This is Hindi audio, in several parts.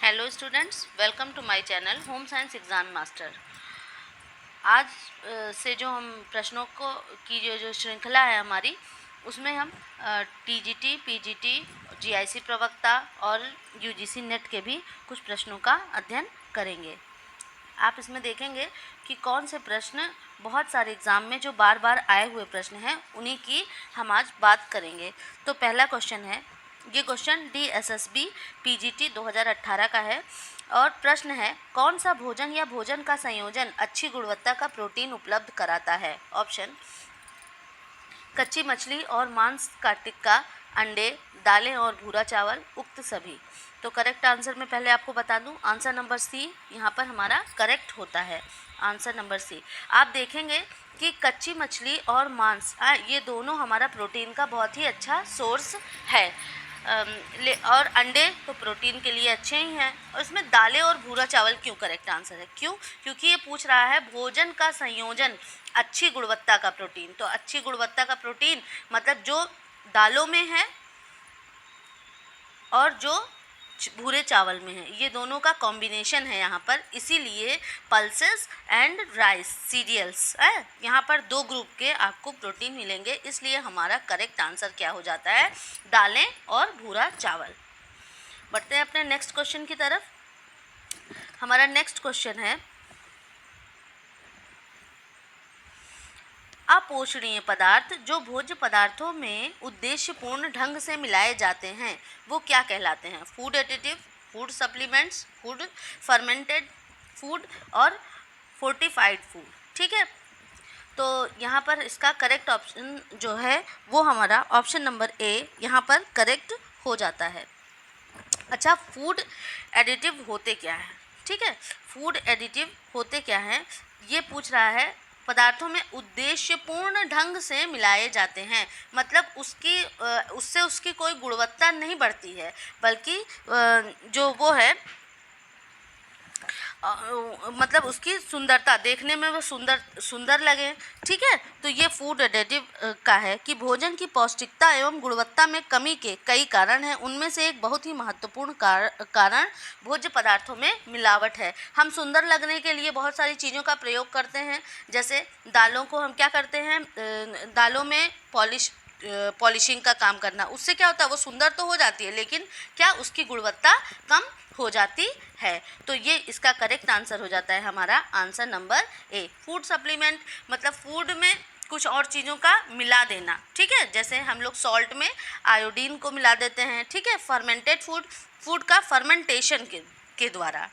Hello students, welcome to my channel home science exam master. आज से जो हम प्रश्नों को की जो श्रृंखला है हमारी, उसमें हम टीजीटी, पीजीटी, जीआईसी प्रवक्ता और यूजीसी नेट के भी कुछ प्रश्नों का अध्ययन करेंगे। आप इसमें देखेंगे कि कौन से प्रश्न बहुत सारे एग्ज़ाम में जो बार बार आए हुए प्रश्न हैं, उन्हीं की हम आज बात करेंगे। तो पहला क्वेश्चन है, ये क्वेश्चन DSSB PGT 2018 का है और प्रश्न है, कौन सा भोजन या भोजन का संयोजन अच्छी गुणवत्ता का प्रोटीन उपलब्ध कराता है? ऑप्शन: कच्ची मछली और मांस का टिक्का, अंडे, दालें और भूरा चावल, उक्त सभी। तो करेक्ट आंसर में पहले आपको बता दूं, आंसर नंबर सी यहाँ पर हमारा करेक्ट होता है। Answer number C. आप देखेंगे कि कच्ची मछली और मांस, ये दोनों हमारा प्रोटीन का बहुत ही अच्छा सोर्स है। और अंडे तो प्रोटीन के लिए अच्छे ही हैं। और इसमें दालें और भूरा चावल क्यों करेक्ट आंसर है? क्यों? क्योंकि ये पूछ रहा है भोजन का संयोजन अच्छी गुणवत्ता का प्रोटीन। तो अच्छी गुणवत्ता का प्रोटीन मतलब जो दालों में है और जो भूरे चावल में है, ये दोनों का कॉम्बिनेशन है यहाँ पर। इसीलिए पल्सेस एंड राइस सीरियल्स है, यहाँ पर दो ग्रुप के आपको प्रोटीन मिलेंगे। इसलिए हमारा करेक्ट आंसर क्या हो जाता है? दालें और भूरा चावल। बढ़ते हैं अपने नेक्स्ट क्वेश्चन की तरफ। हमारा नेक्स्ट क्वेश्चन है, अपोषणीय पदार्थ जो भोज्य पदार्थों में उद्देश्यपूर्ण ढंग से मिलाए जाते हैं, वो क्या कहलाते हैं? Food additive, food supplements, food fermented food और फोर्टिफाइड फूड। ठीक है, तो यहाँ पर इसका करेक्ट ऑप्शन जो है वो हमारा ऑप्शन नंबर ए यहाँ पर करेक्ट हो जाता है। अच्छा, फूड एडिटिव होते क्या है? ठीक है, फूड एडिटिव होते क्या हैं, ये पूछ रहा है। पदार्थों में उद्देश्यपूर्ण ढंग से मिलाए जाते हैं, मतलब उससे उसकी कोई गुणवत्ता नहीं बढ़ती है, बल्कि जो वो है मतलब उसकी सुंदरता, देखने में वो सुंदर लगे। ठीक है, तो ये फूड एडिटिव का है कि भोजन की पौष्टिकता एवं गुणवत्ता में कमी के कई कारण हैं। उनमें से एक बहुत ही महत्वपूर्ण कारण भोज्य पदार्थों में मिलावट है। हम सुंदर लगने के लिए बहुत सारी चीज़ों का प्रयोग करते हैं। जैसे दालों को हम क्या करते हैं, दालों में पॉलिशिंग का काम करना, उससे क्या होता है, वो सुंदर तो हो जाती है, लेकिन क्या उसकी गुणवत्ता कम हो जाती है। तो ये इसका करेक्ट आंसर हो जाता है हमारा answer number A. Food supplement मतलब फूड में कुछ और चीज़ों का मिला देना। ठीक है, जैसे हम लोग सॉल्ट में आयोडीन को मिला देते हैं। ठीक है, फर्मेंटेड फूड का फर्मेंटेशन के द्वारा,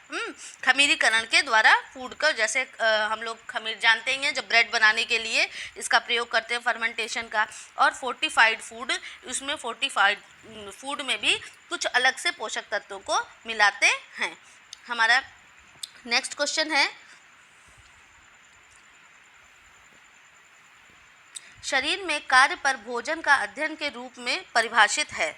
खमीरीकरण के द्वारा फूड का, जैसे हम लोग खमीर जानते ही हैं, जब ब्रेड बनाने के लिए इसका प्रयोग करते हैं फर्मेंटेशन का। और फोर्टिफाइड फूड, उसमें फोर्टिफाइड फूड में भी कुछ अलग से पोषक तत्वों को मिलाते हैं। हमारा नेक्स्ट क्वेश्चन है, शरीर में कार्य पर भोजन का अध्ययन के रूप में परिभाषित है।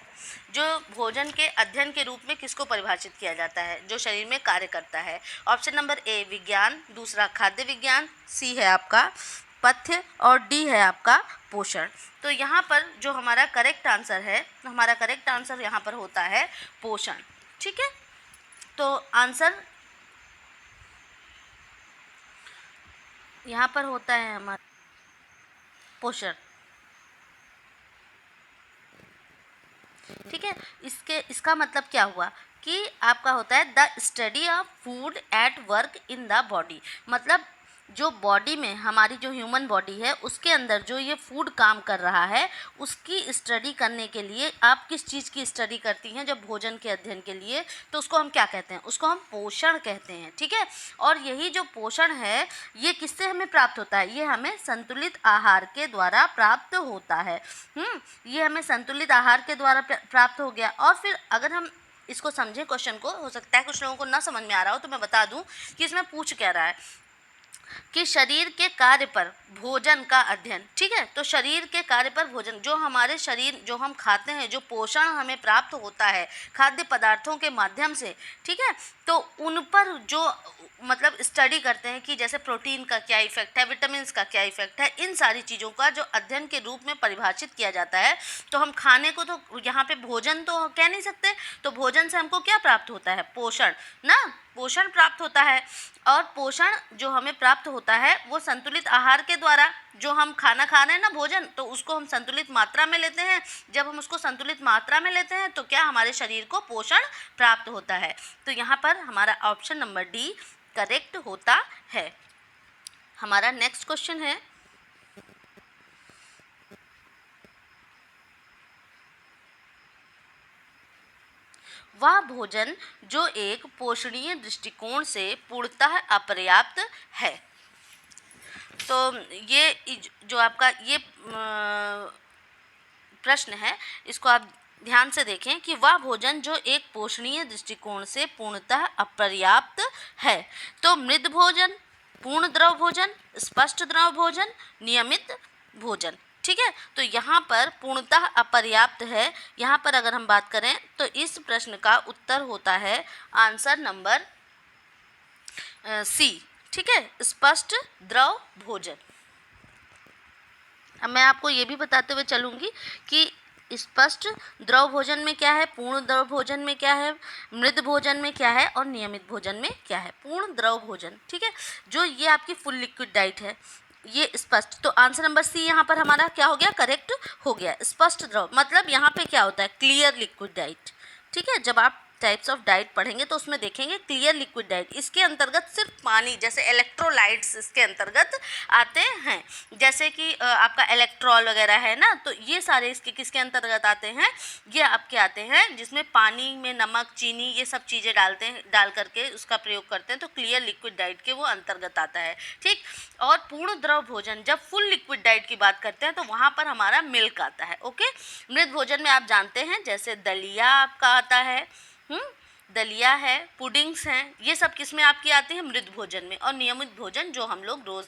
जो भोजन के अध्ययन के रूप में किसको परिभाषित किया जाता है? जो शरीर में कार्य करता है। ऑप्शन नंबर ए विज्ञान, दूसरा खाद्य विज्ञान, सी है आपका पथ्य और डी है आपका पोषण। तो यहाँ पर जो हमारा करेक्ट आंसर है, हमारा करेक्ट आंसर यहाँ पर होता है पोषण। ठीक है, तो आंसर यहाँ पर होता है हमारा पोषण। ठीक है, इसका मतलब क्या हुआ कि आपका होता है the study of food at work in the body. मतलब जो बॉडी में, हमारी जो ह्यूमन बॉडी है, उसके अंदर जो ये फूड काम कर रहा है, उसकी स्टडी करने के लिए आप किस चीज़ की स्टडी करती हैं जब भोजन के अध्ययन के लिए, तो उसको हम क्या कहते हैं? उसको हम पोषण कहते हैं। ठीक है, और यही जो पोषण है, ये किससे हमें प्राप्त होता है? ये हमें संतुलित आहार के द्वारा प्राप्त होता है। ये हमें संतुलित आहार के द्वारा प्राप्त हो गया। और फिर अगर हम इसको समझें, क्वेश्चन को, हो सकता है कुछ लोगों को ना समझ में आ रहा हो, तो मैं बता दूं कि इसमें पूछ क्या रहा है कि शरीर के कार्य पर भोजन का अध्ययन। ठीक है, तो शरीर के कार्य पर भोजन, जो हमारे शरीर, जो हम खाते हैं, जो पोषण हमें प्राप्त होता है खाद्य पदार्थों के माध्यम से, ठीक है, तो उन पर जो मतलब स्टडी करते हैं कि जैसे प्रोटीन का क्या इफेक्ट है, विटामिन का क्या इफेक्ट है, इन सारी चीज़ों का जो अध्ययन के रूप में परिभाषित किया जाता है। तो हम खाने को तो यहाँ पे भोजन तो कह नहीं सकते, तो भोजन से हमको क्या प्राप्त होता है, पोषण ना, पोषण प्राप्त होता है। और पोषण जो हमें प्राप्त होता है वो संतुलित आहार के द्वारा, जो हम खाना खा रहे हैं ना, भोजन, तो उसको हम संतुलित मात्रा में लेते हैं। जब हम उसको संतुलित मात्रा में लेते हैं तो क्या हमारे शरीर को पोषण प्राप्त होता है। तो यहाँ पर हमारा ऑप्शन नंबर डी करेक्ट होता है। हमारा नेक्स्ट क्वेश्चन है, वह भोजन जो एक पोषणीय दृष्टिकोण से पूर्णतः अपर्याप्त है। तो ये जो आपका ये प्रश्न है, इसको आप ध्यान से देखें कि वह भोजन जो एक पोषणीय दृष्टिकोण से पूर्णतः अपर्याप्त है। तो मृद भोजन, पूर्ण द्रव भोजन, स्पष्ट द्रव भोजन, नियमित भोजन। ठीक है, तो यहाँ पर पूर्णतः अपर्याप्त है। यहाँ पर अगर हम बात करें तो इस प्रश्न का उत्तर होता है आंसर नंबर सी। ठीक है, स्पष्ट द्रव भोजन। अब मैं आपको ये भी बताते हुए चलूँगी कि स्पष्ट द्रव भोजन में क्या है, पूर्ण द्रव भोजन में क्या है, मृद भोजन में क्या है और नियमित भोजन में क्या है। पूर्ण द्रव भोजन, ठीक है, जो ये आपकी फुल लिक्विड डाइट है, ये स्पष्ट। तो आंसर नंबर सी यहाँ पर हमारा क्या हो गया, करेक्ट हो गया। स्पष्ट द्रव मतलब यहाँ पे क्या होता है, क्लियर लिक्विड डाइट। ठीक है, जब आप टाइप्स ऑफ डाइट पढ़ेंगे तो उसमें देखेंगे क्लियर लिक्विड डाइट, इसके अंतर्गत सिर्फ पानी, जैसे इलेक्ट्रोलाइट्स इसके अंतर्गत आते हैं, जैसे कि आपका इलेक्ट्रॉल वगैरह है ना, तो ये सारे इसके किसके अंतर्गत आते हैं, ये आपके आते हैं जिसमें पानी में नमक, चीनी, ये सब चीज़ें डालते हैं, डाल करके उसका प्रयोग करते हैं, तो क्लियर लिक्विड डाइट के वो अंतर्गत आता है। ठीक, और पूर्ण द्रव भोजन, जब फुल लिक्विड डाइट की बात करते हैं तो वहाँ पर हमारा मिल्क आता है। ओके, मृद भोजन में आप जानते हैं जैसे दलिया आपका आता है, दलिया है, पुडिंग्स हैं, ये सब किस में आपकी आती है, मृद भोजन में। और नियमित भोजन जो हम लोग रोज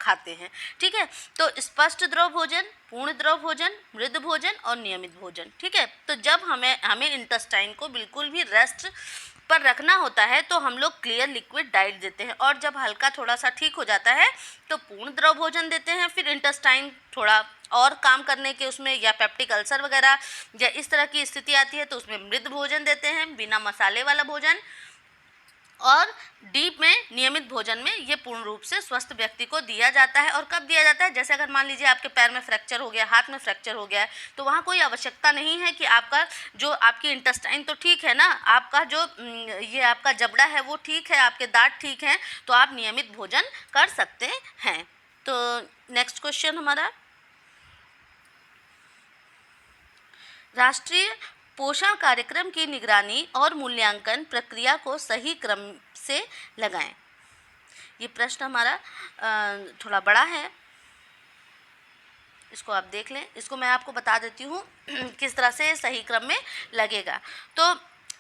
खाते हैं। ठीक है, तो स्पष्ट द्रव भोजन, पूर्ण द्रव भोजन, मृद भोजन और नियमित भोजन। ठीक है, तो जब हमें इंटेस्टाइन को बिल्कुल भी रेस्ट पर रखना होता है तो हम लोग क्लियर लिक्विड डाइट देते हैं, और जब हल्का थोड़ा सा ठीक हो जाता है तो पूर्ण द्रव भोजन देते हैं। फिर इंटेस्टाइन थोड़ा और काम करने के उसमें, या पेप्टिक अल्सर वगैरह या इस तरह की स्थिति आती है तो उसमें मृद भोजन देते हैं, बिना मसाले वाला भोजन। और डीप में, नियमित भोजन में ये पूर्ण रूप से स्वस्थ व्यक्ति को दिया जाता है। और कब दिया जाता है, जैसे अगर मान लीजिए आपके पैर में फ्रैक्चर हो गया, हाथ में फ्रैक्चर हो गया है, तो वहाँ कोई आवश्यकता नहीं है कि आपका जो आपकी इंटेस्टाइन तो ठीक है ना, आपका जो ये आपका जबड़ा है वो ठीक है, आपके दांत ठीक हैं, तो आप नियमित भोजन कर सकते हैं। तो नेक्स्ट क्वेश्चन हमारा, राष्ट्रीय पोषण कार्यक्रम की निगरानी और मूल्यांकन प्रक्रिया को सही क्रम से लगाएं। ये प्रश्न हमारा थोड़ा बड़ा है, इसको आप देख लें। इसको मैं आपको बता देती हूँ किस तरह से सही क्रम में लगेगा। तो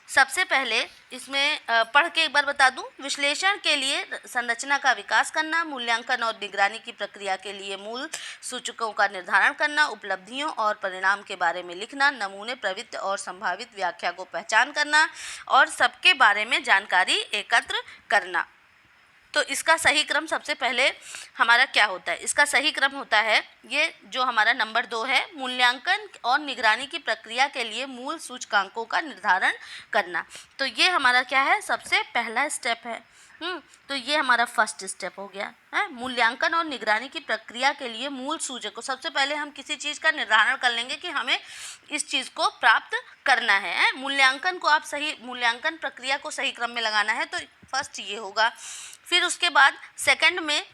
सबसे पहले इसमें पढ़ के एक बार बता दूं, विश्लेषण के लिए संरचना का विकास करना, मूल्यांकन और निगरानी की प्रक्रिया के लिए मूल सूचकों का निर्धारण करना, उपलब्धियों और परिणाम के बारे में लिखना, नमूने, प्रवृत्ति और संभावित व्याख्या को पहचान करना और सबके बारे में जानकारी एकत्र करना। तो इसका सही क्रम सबसे पहले हमारा क्या होता है, इसका सही क्रम होता है ये जो हमारा नंबर 2 है, मूल्यांकन और निगरानी की प्रक्रिया के लिए मूल सूचकांकों का निर्धारण करना। तो ये हमारा क्या है, सबसे पहला स्टेप है। तो ये हमारा फर्स्ट स्टेप हो गया है। मूल्यांकन और निगरानी की प्रक्रिया के लिए मूल सूचकों, सबसे पहले हम किसी चीज़ का निर्धारण कर लेंगे कि हमें इस चीज़ को प्राप्त करना है। मूल्यांकन को आप सही, मूल्यांकन प्रक्रिया को सही क्रम में लगाना है, तो फर्स्ट ये होगा। फिर उसके बाद सेकंड में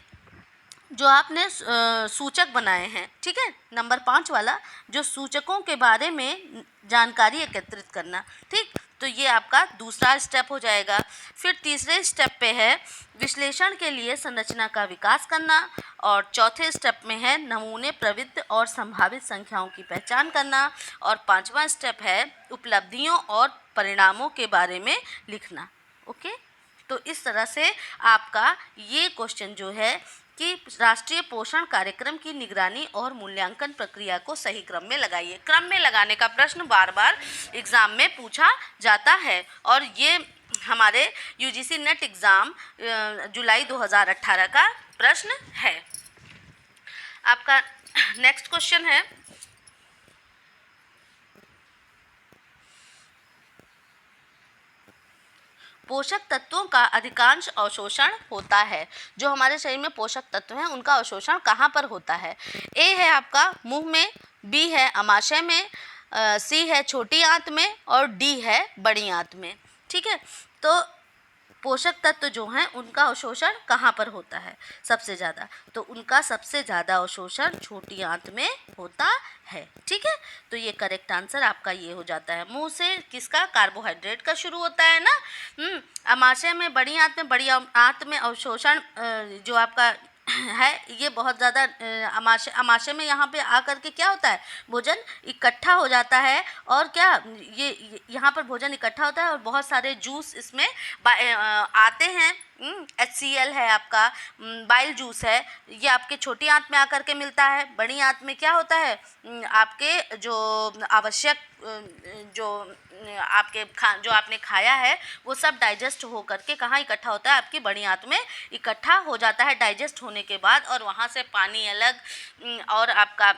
जो आपने सूचक बनाए हैं, ठीक है, नंबर 5 वाला, जो सूचकों के बारे में जानकारी एकत्रित करना। ठीक, तो ये आपका दूसरा स्टेप हो जाएगा। फिर तीसरे स्टेप पे है विश्लेषण के लिए संरचना का विकास करना, और चौथे स्टेप में है नमूने, प्रवृत्ति और संभावित संख्याओं की पहचान करना, और पांचवा स्टेप है उपलब्धियों और परिणामों के बारे में लिखना। ओके, तो इस तरह से आपका ये क्वेश्चन जो है कि राष्ट्रीय पोषण कार्यक्रम की निगरानी और मूल्यांकन प्रक्रिया को सही क्रम में लगाइए। क्रम में लगाने का प्रश्न बार बार एग्ज़ाम में पूछा जाता है और ये हमारे यूजीसी नेट एग्ज़ाम जुलाई 2018 का प्रश्न है। आपका नेक्स्ट क्वेश्चन है, पोषक तत्वों का अधिकांश अवशोषण होता है। जो हमारे शरीर में पोषक तत्व हैं उनका अवशोषण कहाँ पर होता है? ए है आपका मुंह में, बी है अमाशय में, सी है छोटी आंत में और डी है बड़ी आंत में। ठीक है, तो पोषक तत्व जो हैं उनका अवशोषण कहाँ पर होता है सबसे ज़्यादा? तो उनका सबसे ज़्यादा अवशोषण छोटी आंत में होता है। ठीक है, तो ये करेक्ट आंसर आपका ये हो जाता है। मुंह से किसका? कार्बोहाइड्रेट का शुरू होता है ना। अमाशय में, बड़ी आंत में अवशोषण जो आपका है ये बहुत ज़्यादा अमाशय में यहाँ पे आकर के क्या होता है, भोजन इकट्ठा हो जाता है और क्या ये यहाँ पर भोजन इकट्ठा होता है और बहुत सारे जूस इसमें आते हैं। HCl है आपका, बाइल जूस है, ये आपके छोटी आंत में आकर के मिलता है। बड़ी आंत में क्या होता है, आपके जो आवश्यक जो आपने खाया है वो सब डाइजेस्ट हो करके कहाँ इकट्ठा होता है, आपकी बड़ी आंत में इकट्ठा हो जाता है डाइजेस्ट होने के बाद, और वहाँ से पानी अलग और आपका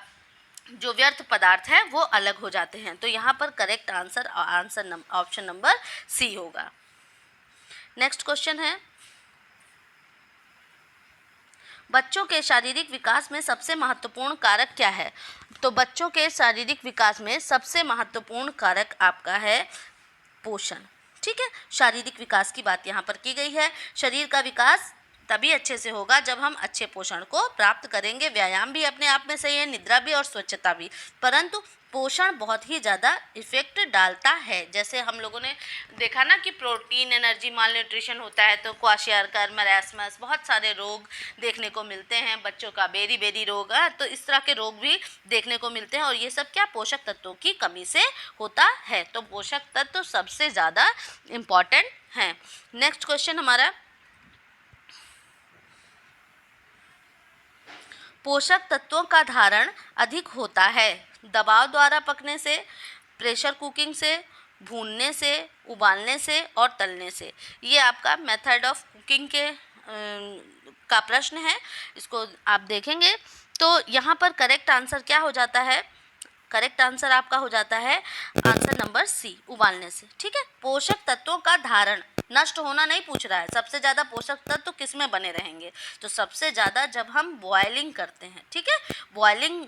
जो व्यर्थ पदार्थ है वो अलग हो जाते हैं। तो यहाँ पर correct answer option number C होगा। नेक्स्ट क्वेश्चन है, बच्चों के शारीरिक विकास में सबसे महत्वपूर्ण कारक क्या है? तो बच्चों के शारीरिक विकास में सबसे महत्वपूर्ण कारक आपका है पोषण। ठीक है, शारीरिक विकास की बात यहाँ पर की गई है। शरीर का विकास तभी अच्छे से होगा जब हम अच्छे पोषण को प्राप्त करेंगे। व्यायाम भी अपने आप में सही है, निद्रा भी और स्वच्छता भी, परंतु पोषण बहुत ही ज़्यादा इफ़ेक्ट डालता है। जैसे हम लोगों ने देखा ना कि प्रोटीन एनर्जी माल न्यूट्रिशन होता है तो क्वाशियारकर, मरासमस, बहुत सारे रोग देखने को मिलते हैं। बच्चों का बेरी रोग, तो इस तरह के रोग भी देखने को मिलते हैं और ये सब क्या पोषक तत्वों की कमी से होता है। तो पोषक तत्व सबसे ज़्यादा इम्पॉर्टेंट हैं। नेक्स्ट क्वेश्चन हमारा, पोषक तत्वों का धारण अधिक होता है दबाव द्वारा पकने से, प्रेशर कुकिंग से, भूनने से, उबालने से और तलने से। ये आपका मेथड ऑफ कुकिंग के का प्रश्न है, इसको आप देखेंगे। तो यहाँ पर करेक्ट आंसर क्या हो जाता है? करेक्ट आंसर आपका हो जाता है आंसर नंबर सी, उबालने से। ठीक है, पोषक तत्वों का धारण, नष्ट होना नहीं पूछ रहा है। सबसे ज़्यादा पोषक तत्व किस में बने रहेंगे? तो सबसे ज़्यादा जब हम बॉयलिंग करते हैं। ठीक है, बॉयलिंग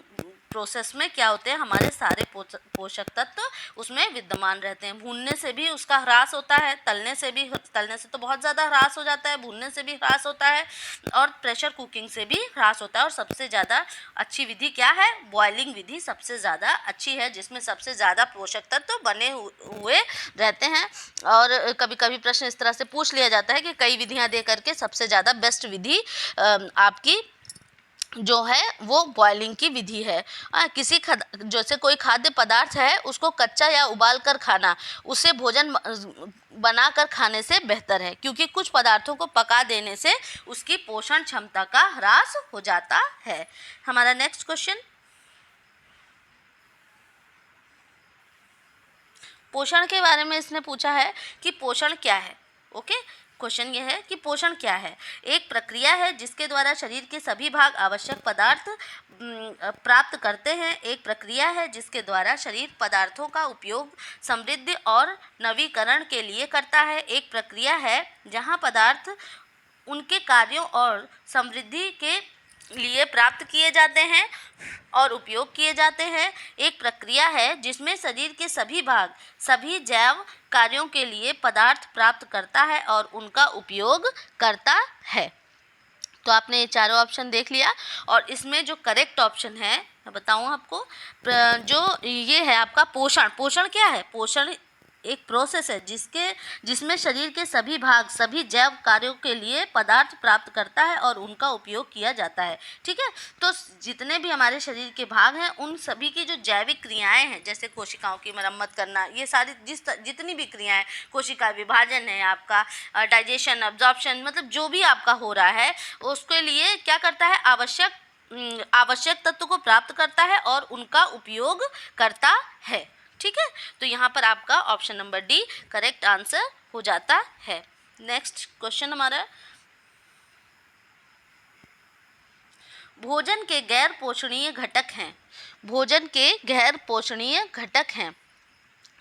प्रोसेस में क्या होते हैं, हमारे सारे पोषक तत्व उसमें विद्यमान रहते हैं। भूनने से भी उसका ह्रास होता है, तलने से तो बहुत ज़्यादा ह्रास हो जाता है, भूनने से भी ह्रास होता है और प्रेशर कुकिंग से भी ह्रास होता है। और सबसे ज़्यादा अच्छी विधि क्या है? बॉयलिंग विधि सबसे ज़्यादा अच्छी है, जिसमें सबसे ज़्यादा पोषक तत्व बने हुए रहते हैं। और कभी कभी प्रश्न इस तरह से पूछ लिया जाता है कि कई विधियाँ दे करके सबसे ज़्यादा बेस्ट विधि आपकी जो है वो बॉयलिंग की विधि है। किसी जैसे कोई खाद्य पदार्थ है उसको कच्चा या उबाल कर खाना, उससे भोजन बना कर खाने से बेहतर है, क्योंकि कुछ पदार्थों को पका देने से उसकी पोषण क्षमता का ह्रास हो जाता है। हमारा नेक्स्ट क्वेश्चन, पोषण के बारे में इसने पूछा है कि पोषण क्या है। ओके, क्वेश्चन ये है कि पोषण क्या है? एक प्रक्रिया है जिसके द्वारा शरीर के सभी भाग आवश्यक पदार्थ प्राप्त करते हैं। एक प्रक्रिया है जिसके द्वारा शरीर पदार्थों का उपयोग समृद्धि और नवीकरण के लिए करता है। एक प्रक्रिया है जहां पदार्थ उनके कार्यों और समृद्धि के लिए प्राप्त किए जाते हैं और उपयोग किए जाते हैं। एक प्रक्रिया है जिसमें शरीर के सभी भाग सभी जैव कार्यों के लिए पदार्थ प्राप्त करता है और उनका उपयोग करता है। तो आपने ये चारों ऑप्शन देख लिया और इसमें जो करेक्ट ऑप्शन है मैं बताऊं आपको, जो ये है आपका पोषण। पोषण क्या है? पोषण एक प्रोसेस है जिसमें शरीर के सभी भाग सभी जैव कार्यों के लिए पदार्थ प्राप्त करता है और उनका उपयोग किया जाता है। ठीक है, तो जितने भी हमारे शरीर के भाग हैं उन सभी की जो जैविक क्रियाएं हैं, जैसे कोशिकाओं की मरम्मत करना, ये सारी जितनी भी क्रियाएं, कोशिका विभाजन है आपका, डाइजेशन, अब्जॉर्प्शन, मतलब जो भी आपका हो रहा है उसके लिए क्या करता है, आवश्यक तत्व को प्राप्त करता है और उनका उपयोग करता है। ठीक है, तो यहाँ पर आपका option number D correct answer हो जाता है। नेक्स्ट क्वेश्चन हमारा, भोजन के गैर पोषणीय घटक हैं। भोजन के गैर पोषणीय घटक हैं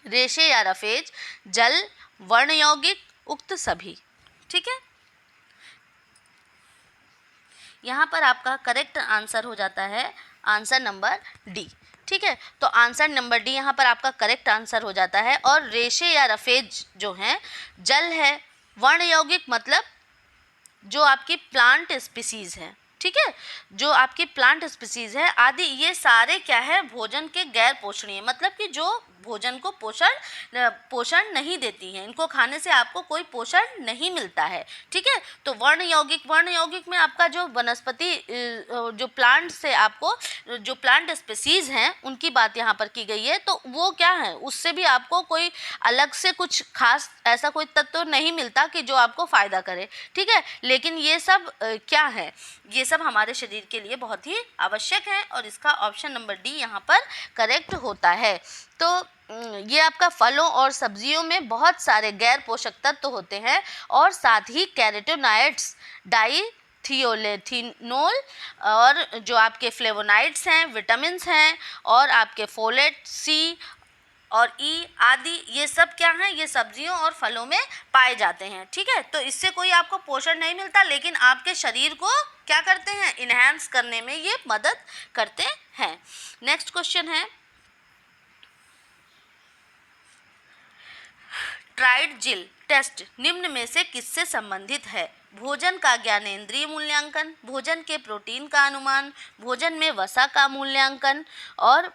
रेशे या रफेज, जल, वर्ण यौगिक, उक्त सभी। ठीक है, यहाँ पर आपका करेक्ट आंसर हो जाता है आंसर नंबर डी। ठीक है, तो आंसर नंबर डी यहाँ पर आपका करेक्ट आंसर हो जाता है। और रेशे या रफेज जो हैं, जल है, वर्ण यौगिक मतलब जो आपकी प्लांट स्पीसीज़ है, ठीक है, जो आपकी प्लांट स्पीसीज़ है आदि, ये सारे क्या है, भोजन के गैर पोषणीय, मतलब कि जो भोजन को पोषण नहीं देती हैं, इनको खाने से आपको कोई पोषण नहीं मिलता है। ठीक है, तो वर्ण यौगिक में आपका जो वनस्पति जो प्लांट से आपको जो प्लांट स्पीसीज़ हैं उनकी बात यहाँ पर की गई है, तो वो क्या है, उससे भी आपको कोई अलग से कुछ खास ऐसा कोई तत्व नहीं मिलता कि जो आपको फ़ायदा करे। ठीक है, लेकिन ये सब क्या है, ये सब हमारे शरीर के लिए बहुत ही आवश्यक है और इसका ऑप्शन नंबर डी यहाँ पर करेक्ट होता है। तो ये आपका फलों और सब्जियों में बहुत सारे गैर पोषक तत्व होते हैं और साथ ही कैरोटीनॉइड्स, डाइथियोलेथिनोल और जो आपके फ्लेवोनाइड्स हैं, विटामिन्स हैं और आपके फोलेट, सी और ई आदि, ये सब क्या हैं, ये सब्जियों और फलों में पाए जाते हैं। ठीक है, तो इससे कोई आपको पोषण नहीं मिलता, लेकिन आपके शरीर को क्या करते हैं, इन्हांस करने में ये मदद करते हैं। नेक्स्ट क्वेश्चन है, ट्राइडजिल टेस्ट निम्न में से किससे संबंधित है? भोजन का ज्ञानेंद्रिय मूल्यांकन, भोजन के प्रोटीन का अनुमान, भोजन में वसा का मूल्यांकन और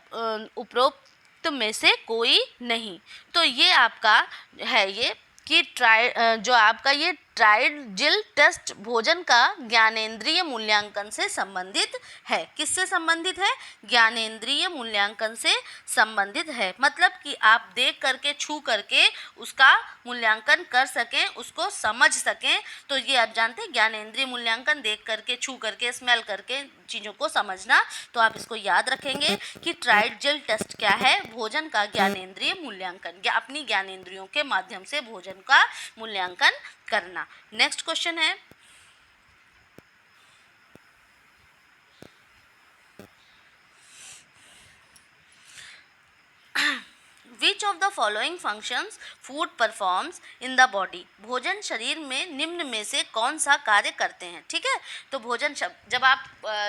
उपरोक्त में से कोई नहीं। तो ये आपका है ये कि जो आपका ये ट्राइडजिल टेस्ट भोजन का ज्ञानेंद्रिय मूल्यांकन से संबंधित है। किससे संबंधित है? ज्ञानेंद्रिय मूल्यांकन से संबंधित है, मतलब कि आप देख करके, छू करके उसका मूल्यांकन कर सकें, उसको समझ सकें। तो ये आप जानते हैं, ज्ञानेंद्रिय मूल्यांकन देख करके, छू करके, स्मेल करके चीज़ों को समझना। तो आप इसको याद रखेंगे कि ट्राइडजिल टेस्ट क्या है, भोजन का ज्ञानेंद्रिय मूल्यांकन, या अपनी ज्ञानेंद्रियों के माध्यम से भोजन का मूल्यांकन करना। नेक्स्ट क्वेश्चन है, Which of the following functions food performs in the body? भोजन शरीर में निम्न में से कौन सा कार्य करते हैं? ठीक है, तो भोजन जब आप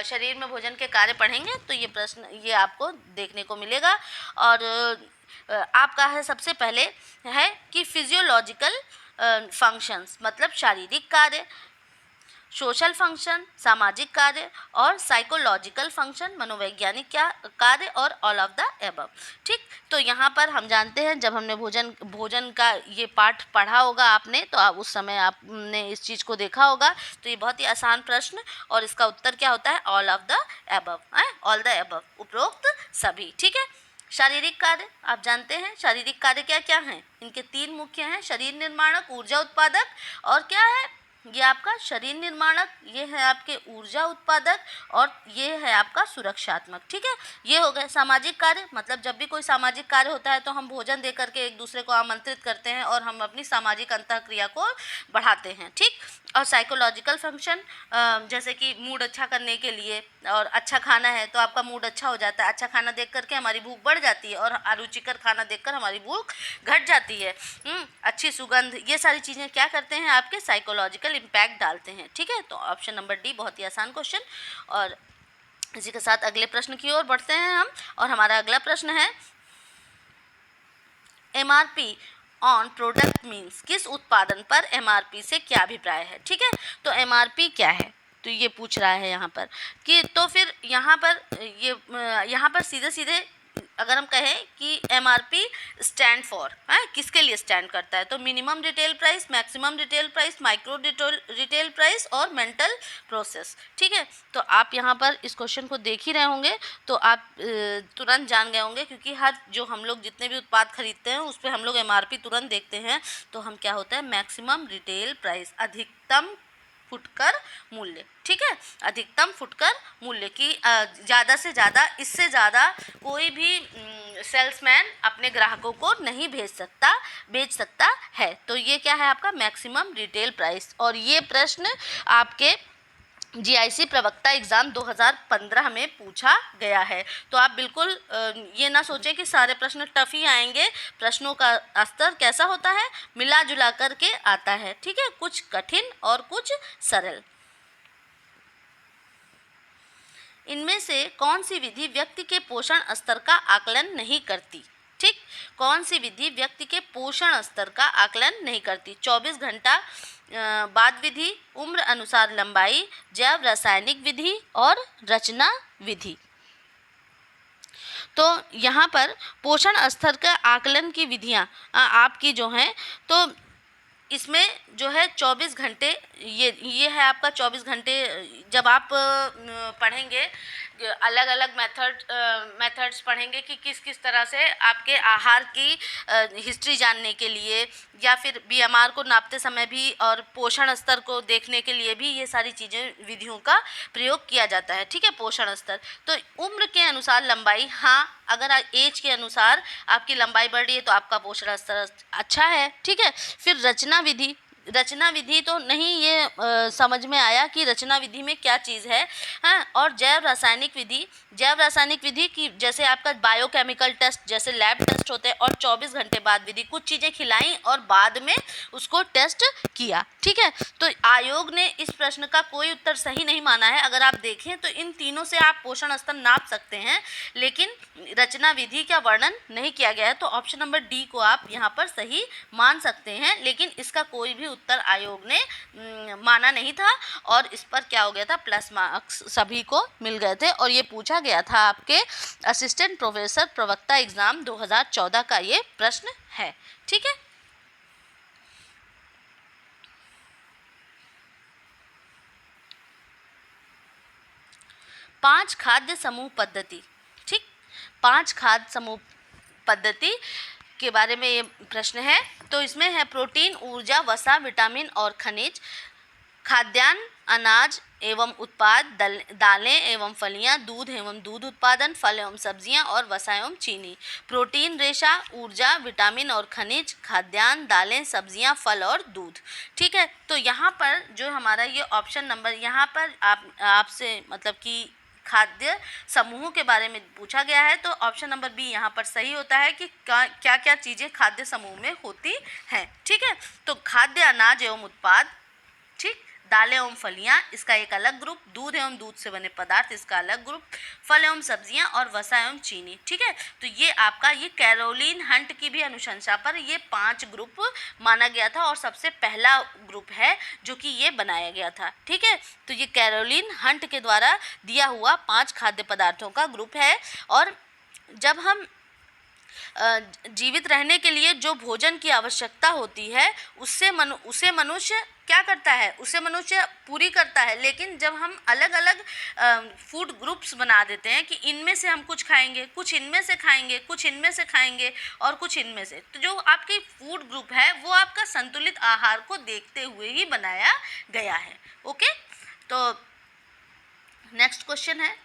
शरीर में भोजन के कार्य पढ़ेंगे तो ये प्रश्न ये आपको देखने को मिलेगा। और आपका है सबसे पहले है कि फिजियोलॉजिकल फंक्शंस मतलब शारीरिक कार्य, सोशल फंक्शन सामाजिक कार्य, और साइकोलॉजिकल फंक्शन मनोवैज्ञानिक कार्य, और ऑल ऑफ द एबव। ठीक, तो यहाँ पर हम जानते हैं, जब हमने भोजन का ये पाठ पढ़ा होगा आपने, तो आप उस समय आपने इस चीज़ को देखा होगा। तो ये बहुत ही आसान प्रश्न, और इसका उत्तर क्या होता है? All of the above, all the above, उपरोक्त सभी। ठीक है, शारीरिक कार्य आप जानते हैं, शारीरिक कार्य क्या क्या हैं? इनके 3 मुख्य हैं, शरीर निर्माणक, ऊर्जा उत्पादक, और क्या है ये आपका शरीर निर्माणक, ये है आपके ऊर्जा उत्पादक, और ये है आपका सुरक्षात्मक। ठीक है, ये हो गए सामाजिक कार्य, मतलब जब भी कोई सामाजिक कार्य होता है तो हम भोजन दे करके एक दूसरे को आमंत्रित करते हैं और हम अपनी सामाजिक अंतःक्रिया को बढ़ाते हैं। ठीक, और साइकोलॉजिकल फंक्शन जैसे कि मूड अच्छा करने के लिए, और अच्छा खाना है तो आपका मूड अच्छा हो जाता है, अच्छा खाना देख करके हमारी भूख बढ़ जाती है, और अरुचिकर खाना देखकर हमारी भूख घट जाती है। अच्छी सुगंध, ये सारी चीज़ें क्या करते हैं? आपके साइकोलॉजिकल इम्पैक्ट डालते हैं। ठीक है, तो ऑप्शन नंबर डी बहुत ही आसान क्वेश्चन। और इसी के साथ अगले प्रश्न की ओर बढ़ते हैं हम, और हमारा अगला प्रश्न है, एमआरपी ऑन प्रोडक्ट मीन्स, किस उत्पादन पर एमआरपी से क्या अभिप्राय है? ठीक है, तो एमआरपी क्या है, तो ये पूछ रहा है यहाँ पर कि, तो फिर यहाँ पर सीधे सीधे अगर हम कहें कि एमआरपी स्टैंड फॉर है, किसके लिए स्टैंड करता है, तो minimum retail price, maximum retail price, micro retail price और मेंटल प्रोसेस। ठीक है, तो आप यहाँ पर इस क्वेश्चन को देख ही रहे होंगे तो आप तुरंत जान गए होंगे, क्योंकि हर जो हम लोग जितने भी उत्पाद खरीदते हैं उस पर हम लोग एमआरपी तुरंत देखते हैं। तो हम क्या होता है, मैक्सिमम रिटेल प्राइस, अधिकतम फुटकर मूल्य। ठीक है, अधिकतम फुटकर मूल्य की ज़्यादा से ज़्यादा, इससे ज़्यादा कोई भी सेल्समैन अपने ग्राहकों को नहीं बेच सकता है। तो ये क्या है आपका मैक्सिमम रिटेल प्राइस। और ये प्रश्न आपके जीआईसी प्रवक्ता एग्ज़ाम 2015 में पूछा गया है। तो आप बिल्कुल ये ना सोचें कि सारे प्रश्न टफ ही आएंगे। प्रश्नों का स्तर कैसा होता है, मिला जुला करके आता है। ठीक है, कुछ कठिन और कुछ सरल। इनमें से कौन सी विधि व्यक्ति के पोषण स्तर का आकलन नहीं करती। ठीक, कौन सी विधि व्यक्ति के पोषण स्तर का आकलन नहीं करती। 24 घंटा बाद विधि, उम्र अनुसार लंबाई, जैव रासायनिक विधि और रचना विधि। तो यहाँ पर पोषण स्तर का आकलन की विधियाँ आपकी जो हैं, तो इसमें जो है 24 घंटे, ये है आपका 24 घंटे। जब आप पढ़ेंगे अलग अलग मेथड्स पढ़ेंगे कि किस किस तरह से आपके आहार की हिस्ट्री जानने के लिए, या फिर बीएमआर को नापते समय भी और पोषण स्तर को देखने के लिए भी ये सारी चीज़ें, विधियों का प्रयोग किया जाता है। ठीक है, पोषण स्तर। तो उम्र के अनुसार लंबाई, हाँ, अगर एज के अनुसार आपकी लंबाई बढ़ रही है तो आपका पोषण स्तर अच्छा है। ठीक है, फिर रचना विधि। रचना विधि तो नहीं, ये समझ में आया कि रचना विधि में क्या चीज़ है। हाँ, और जैव रासायनिक विधि। जैव रासायनिक विधि की जैसे आपका बायोकेमिकल टेस्ट, जैसे लैब टेस्ट होते हैं, और 24 घंटे बाद विधि, कुछ चीज़ें खिलाई और बाद में उसको टेस्ट किया। ठीक है, तो आयोग ने इस प्रश्न का कोई उत्तर सही नहीं माना है। अगर आप देखें तो इन तीनों से आप पोषण स्तर नाप सकते हैं, लेकिन रचना विधि का वर्णन नहीं किया गया है। तो ऑप्शन नंबर डी को आप यहाँ पर सही मान सकते हैं, लेकिन इसका कोई भी उत्तर आयोग ने माना नहीं था, और इस पर क्या हो गया था, प्लस मार्क्स सभी को मिल गए थे। और ये पूछा गया था आपके असिस्टेंट प्रोफेसर प्रवक्ता एग्जाम 2014 का ये प्रश्न है। ठीक है, पांच खाद्य समूह पद्धति। ठीक, 5 खाद्य समूह पद्धति के बारे में ये प्रश्न है। तो इसमें है प्रोटीन, ऊर्जा, वसा, विटामिन और खनिज, खाद्यान्न, अनाज एवं उत्पाद, दालें एवं फलियां, दूध एवं दूध उत्पादन, फल एवं सब्जियां और वसा एवं चीनी। प्रोटीन, रेशा, ऊर्जा, विटामिन और खनिज, खाद्यान्न, दालें, सब्जियां, फल और दूध। ठीक है, तो यहाँ पर जो हमारा ये ऑप्शन नंबर, यहाँ पर आपसे मतलब कि खाद्य समूहों के बारे में पूछा गया है, तो ऑप्शन नंबर बी यहाँ पर सही होता है कि क्या क्या चीज़ें खाद्य समूह में होती हैं। ठीक है, तो खाद्य, अनाज एवं उत्पाद, ठीक, दालें एवं फलियां, इसका एक अलग ग्रुप, दूध एवं दूध से बने पदार्थ, इसका अलग ग्रुप, फल एवं सब्जियां और वसा एवं चीनी। ठीक है, तो ये आपका ये कैरोलिन हंट की भी अनुशंसा पर ये 5 ग्रुप माना गया था, और सबसे पहला ग्रुप है जो कि ये बनाया गया था। ठीक है, तो ये कैरोलिन हंट के द्वारा दिया हुआ 5 खाद्य पदार्थों का ग्रुप है। और जब हम जीवित रहने के लिए जो भोजन की आवश्यकता होती है उसे मनुष्य क्या करता है, उसे मनुष्य पूरी करता है। लेकिन जब हम अलग अलग फूड ग्रुप्स बना देते हैं कि इनमें से हम कुछ खाएंगे, कुछ इनमें से खाएंगे, कुछ इनमें से खाएंगे और कुछ इनमें से, तो जो आपकी फूड ग्रुप है वो आपका संतुलित आहार को देखते हुए ही बनाया गया है। ओके, तो नेक्स्ट क्वेश्चन है,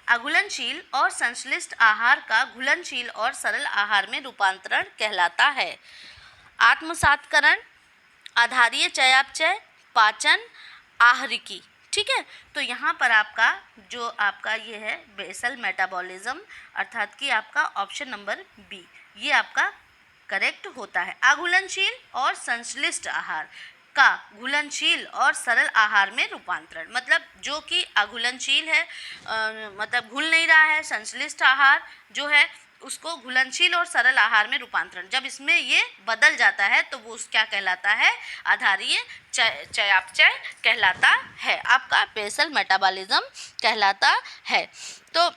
अघुलनशील और संश्लिष्ट आहार का घुलनशील और सरल आहार में रूपांतरण कहलाता है। आत्मसात्करण, आधारीय चयापचय, पाचन, आहरिकी। ठीक है, तो यहाँ पर आपका जो आपका ये है बेसल मेटाबॉलिज्म, अर्थात कि आपका ऑप्शन नंबर बी ये आपका करेक्ट होता है। अघुलनशील और संश्लिष्ट आहार का घुलनशील और सरल आहार में रूपांतरण, मतलब जो कि अघुलनशील है मतलब घुल नहीं रहा है, संश्लिष्ट आहार जो है उसको घुलनशील और सरल आहार में रूपांतरण, जब इसमें ये बदल जाता है तो वो क्या कहलाता है, आधारीय चयापचय कहलाता है, आपका बेसल मेटाबॉलिज्म कहलाता है। तो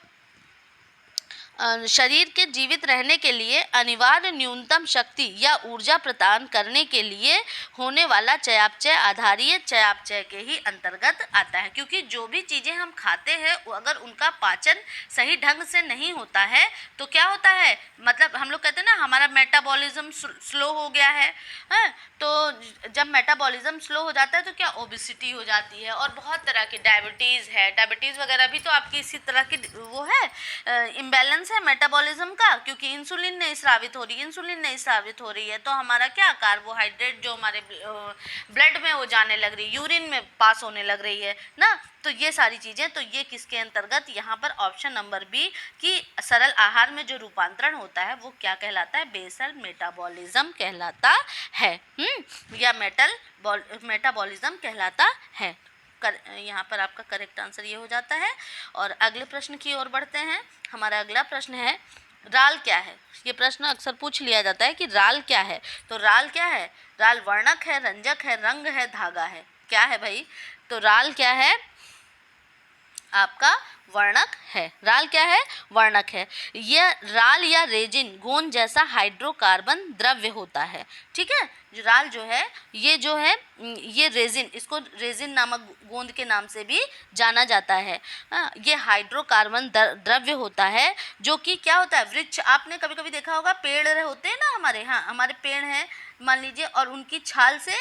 शरीर के जीवित रहने के लिए अनिवार्य न्यूनतम शक्ति या ऊर्जा प्रदान करने के लिए होने वाला चयापचय आधारीय चयापचय के ही अंतर्गत आता है, क्योंकि जो भी चीज़ें हम खाते हैं अगर उनका पाचन सही ढंग से नहीं होता है तो क्या होता है, मतलब हम लोग कहते हैं ना हमारा मेटाबॉलिज्म स्लो हो गया है, तो जब मेटाबॉलिज्म स्लो हो जाता है तो क्या ओबेसिटी हो जाती है और बहुत तरह की डायबिटीज़ है, डायबिटीज़ वगैरह भी तो आपकी इसी तरह की वो है इम्बैलेंस है मेटाबॉलिज्म का, क्योंकि इंसुलिन नहीं स्रावित हो रही है तो हमारा क्या कार्बोहाइड्रेट जो हमारे ब्लड में वो जाने लग रही है, यूरिन में पास होने लग रही है ना, तो ये सारी चीज़ें, तो ये किसके अंतर्गत, यहाँ पर ऑप्शन नंबर बी कि सरल आहार में जो रूपांतरण होता है वो क्या कहलाता है, बेसल मेटाबॉलिज्म कहलाता है, या मेटाबॉलिज्म कहलाता है। यहाँ पर आपका करेक्ट आंसर ये हो जाता है। और अगले प्रश्न की ओर बढ़ते हैं। हमारा अगला प्रश्न है राल क्या है। ये प्रश्न अक्सर पूछ लिया जाता है कि राल क्या है। तो राल क्या है, राल वर्णक है, रंजक है, रंग है, धागा है, क्या है भाई, तो राल क्या है, आपका वर्णक है। राल क्या है, वर्णक है। यह राल या रेजिन गोंद जैसा हाइड्रोकार्बन द्रव्य होता है, ठीक है। राल जो है ये रेजिन, इसको रेजिन नामक गोंद के नाम से भी जाना जाता है। ये हाइड्रोकार्बन द्रव्य होता है जो कि क्या होता है, वृक्ष, आपने कभी कभी देखा होगा पेड़ होते हैं ना हमारे, हमारे पेड़ हैं मान लीजिए, और उनकी छाल से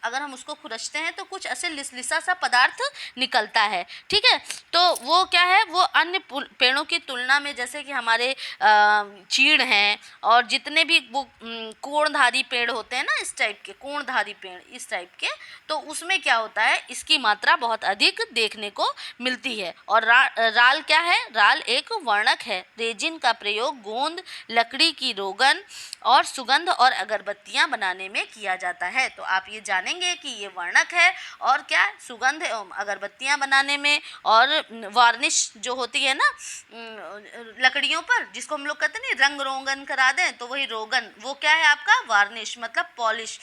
अगर हम उसको खुरचते हैं तो कुछ ऐसे लिसलिसा सा पदार्थ निकलता है, ठीक है। तो वो क्या है, वो अन्य पेड़ों की तुलना में, जैसे कि हमारे चीड़ हैं और जितने भी वो कोणधारी पेड़ होते हैं ना, इस टाइप के कोणधारी पेड़ इस टाइप के, तो उसमें क्या होता है, इसकी मात्रा बहुत अधिक देखने को मिलती है। और राल क्या है, राल एक वर्णक है। रेजिन का प्रयोग गोंद, लकड़ी की रोगन और सुगंध और अगरबत्तियां बनाने में किया जाता है। तो आप ये जानेंगे कि ये वर्णक है और क्या, सुगंध एवं अगरबत्तियां बनाने में, और वार्निश जो होती है ना लकड़ियों पर, जिसको हम लोग कहते हैं ना रंग रोगन करा दें, तो वही रोगन, वो क्या है आपका वार्निश मतलब पॉलिश,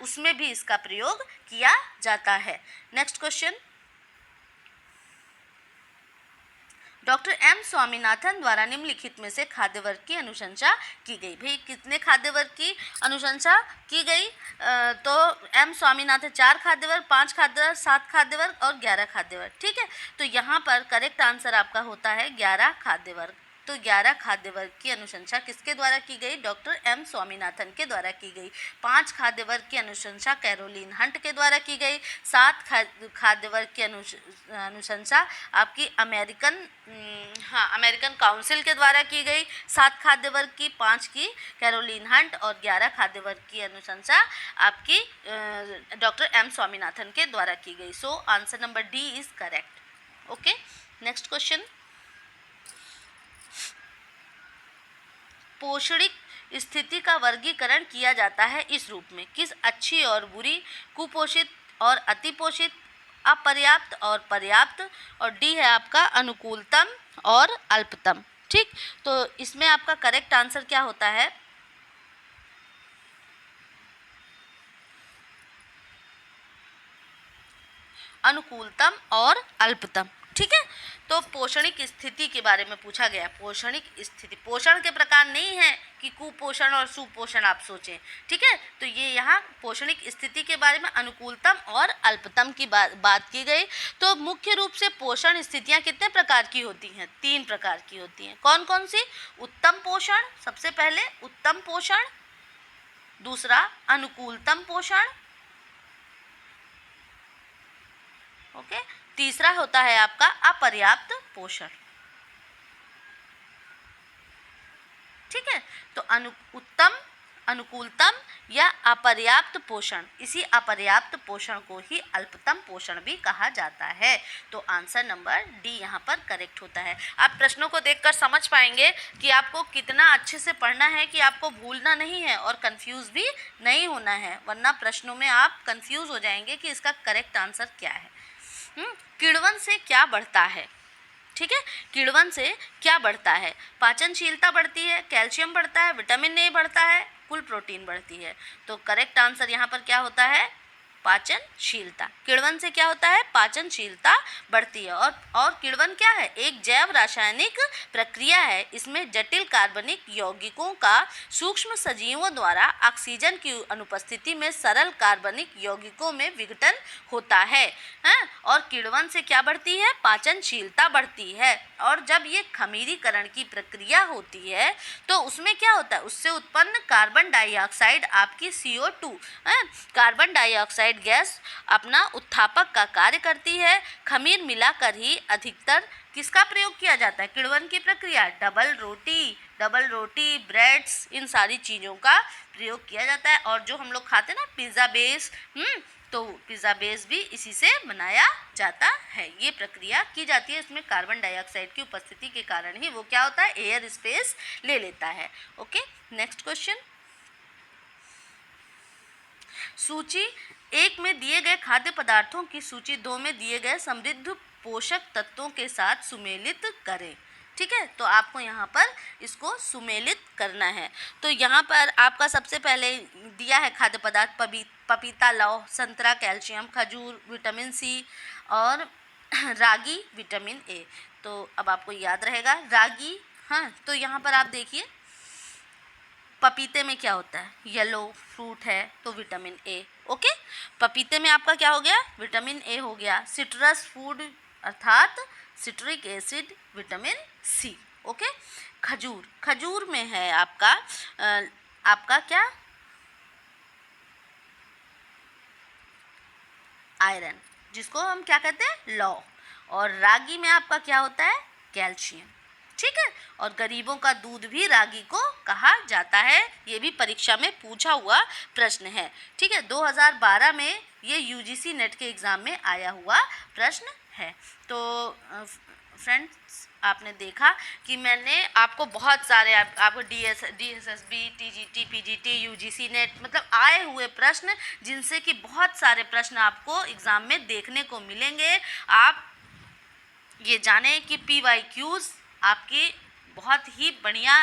उसमें भी इसका प्रयोग किया जाता है। Next question, doctor M Swaminathan द्वारा निम्नलिखित में से खाद्य वर्ग की अनुशंसा की गई। भाई कितने खाद्य वर्ग की अनुशंसा की गई, तो एम स्वामीनाथन 4 खाद्य वर्ग, 5 खाद्य वर्ग, 7 खाद्य वर्ग और 11 खाद्य वर्ग, ठीक है। तो यहाँ पर करेक्ट आंसर आपका होता है 11 खाद्य वर्ग। तो 11 खाद्य वर्ग की अनुशंसा किसके द्वारा की गई, डॉक्टर एम स्वामीनाथन के द्वारा की गई। 5 खाद्य वर्ग की अनुशंसा कैरोलिन हंट के द्वारा की गई। 7 खाद्य वर्ग की अनुशंसा आपकी अमेरिकन काउंसिल के द्वारा की गई 7 खाद्य वर्ग की, 5 की कैरोलिन हंट और 11 खाद्य वर्ग की अनुशंसा आपकी डॉक्टर एम स्वामीनाथन के द्वारा की गई। So answer number D is correct. Okay, next question, पोषणिक स्थिति का वर्गीकरण किया जाता है इस रूप में, किस अच्छी और बुरी, कुपोषित और अतिपोषित, अपर्याप्त और पर्याप्त, और डी है आपका अनुकूलतम और अल्पतम, ठीक। तो इसमें आपका करेक्ट आंसर क्या होता है, अनुकूलतम और अल्पतम, ठीक है। तो पोषणिक स्थिति के बारे में पूछा गया। पोषणिक स्थिति, पोषण के प्रकार नहीं है कि कुपोषण और सुपोषण आप सोचें, ठीक है। तो ये यहाँ पोषणिक स्थिति के बारे में अनुकूलतम और अल्पतम की बात की गई। तो मुख्य रूप से पोषण स्थितियाँ कितने प्रकार की होती हैं, 3 प्रकार की होती हैं। कौन कौन सी, उत्तम पोषण, सबसे पहले उत्तम पोषण, दूसरा अनुकूलतम पोषण, ओके, तीसरा होता है आपका अपर्याप्त पोषण, ठीक है। तो उत्तम, अनुकूलतम या अपर्याप्त पोषण, इसी अपर्याप्त पोषण को ही अल्पतम पोषण भी कहा जाता है। तो आंसर नंबर डी यहाँ पर करेक्ट होता है। आप प्रश्नों को देखकर समझ पाएंगे कि आपको कितना अच्छे से पढ़ना है, कि आपको भूलना नहीं है और कंफ्यूज भी नहीं होना है, वरना प्रश्नों में आप कंफ्यूज हो जाएंगे कि इसका करेक्ट आंसर क्या है। किण्वन से क्या बढ़ता है, ठीक है। किण्वन से क्या बढ़ता है? पाचनशीलता बढ़ती है, कैल्शियम बढ़ता है, विटामिन ए बढ़ता है, कुल प्रोटीन बढ़ती है। तो करेक्ट आंसर यहाँ पर क्या होता है? पाचनशीलता। किण्वन से क्या होता है? पाचनशीलता बढ़ती है। और किण्वन क्या है? एक जैव रासायनिक प्रक्रिया है। इसमें जटिल कार्बनिक यौगिकों का सूक्ष्म सजीवों द्वारा ऑक्सीजन की अनुपस्थिति में सरल कार्बनिक यौगिकों में विघटन होता है। और किण्वन से क्या बढ़ती है? पाचनशीलता बढ़ती है। और जब ये खमीरीकरण की प्रक्रिया होती है तो उसमें क्या होता है? उससे उत्पन्न कार्बन डाइऑक्साइड आपकी CO2 कार्बन डाइऑक्साइड गैस अपना उत्थापक का कार्य करती है। खमीर मिलाकर ही अधिकतर किसका प्रयोग किया जाता है? किण्वन की प्रक्रिया, डबल रोटी, ब्रेड्स, इन सारी चीज़ों का प्रयोग किया जाता है। और जो हम लोग खाते हैं ना पिज़्ज़ा बेस, तो पिज़्ज़ा बेस भी इसी से बनाया जाता है। ये प्रक्रिया की जाती है। इसमें कार्बन डाइऑक्साइड की उपस्थिति के कारण ही वो क्या होता है? एयर स्पेस ले लेता है। Okay, next question. सूची 1 में दिए गए खाद्य पदार्थों की सूची 2 में दिए गए समृद्ध पोषक तत्वों के साथ सुमेलित करें। ठीक है, तो आपको यहाँ पर इसको सुमेलित करना है। तो यहाँ पर आपका सबसे पहले दिया है खाद्य पदार्थ पपीता, लौह, संतरा कैल्शियम, खजूर विटामिन C और रागी विटामिन A। तो अब आपको याद रहेगा रागी। हाँ, तो यहाँ पर आप देखिए पपीते में क्या होता है? येलो फ्रूट है तो विटामिन A। ओके, पपीते में आपका क्या हो गया? विटामिन A हो गया। सिट्रस फूड अर्थात citric acid vitamin C। Okay, खजूर में है आपका क्या? आयरन, जिसको हम क्या कहते हैं? लौह। और रागी में आपका क्या होता है? कैल्शियम। ठीक है, और गरीबों का दूध भी रागी को कहा जाता है। ये भी परीक्षा में पूछा हुआ प्रश्न है। ठीक है, 2012 में ये UGC नेट के एग्ज़ाम में आया हुआ प्रश्न है। तो फ्रेंड्स, आपने देखा कि मैंने आपको बहुत सारे आपको DSSB, TGT, PGT, UGC net मतलब आए हुए प्रश्न, जिनसे कि बहुत सारे प्रश्न आपको एग्ज़ाम में देखने को मिलेंगे। आप ये जानें कि PYQs आपके बहुत ही बढ़िया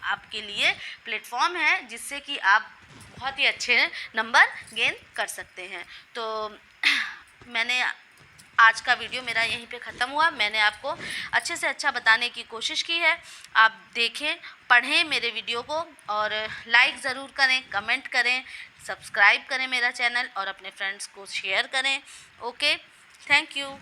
आपके लिए प्लेटफॉर्म है, जिससे कि आप बहुत ही अच्छे नंबर गेन कर सकते हैं। तो मैंने आज का वीडियो मेरा यहीं पे ख़त्म हुआ। मैंने आपको अच्छे से अच्छा बताने की कोशिश की है। आप देखें, पढ़ें मेरे वीडियो को और लाइक ज़रूर करें, कमेंट करें, सब्सक्राइब करें मेरा चैनल और अपने फ्रेंड्स को शेयर करें। Okay, thank you.